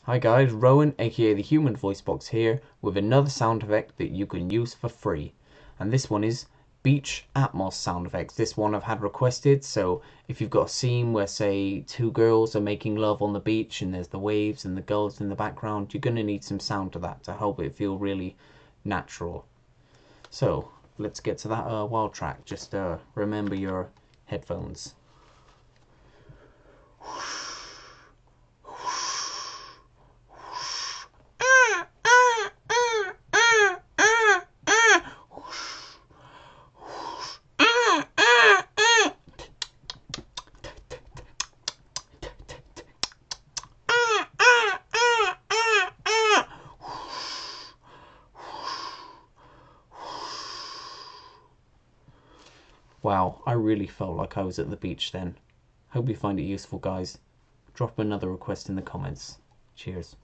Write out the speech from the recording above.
Hi guys, Rowan aka the Human Voice Box here with another sound effect that you can use for free. And this one is beach atmos sound effects. This one I've had requested, so if you've got a scene where say two girls are making love on the beach and there's the waves and the gulls in the background, you're going to need some sound to that to help it feel really natural. So let's get to that wild track. Just remember your headphones. Wow, I really felt like I was at the beach then. Hope you find it useful, guys. Drop another request in the comments. Cheers.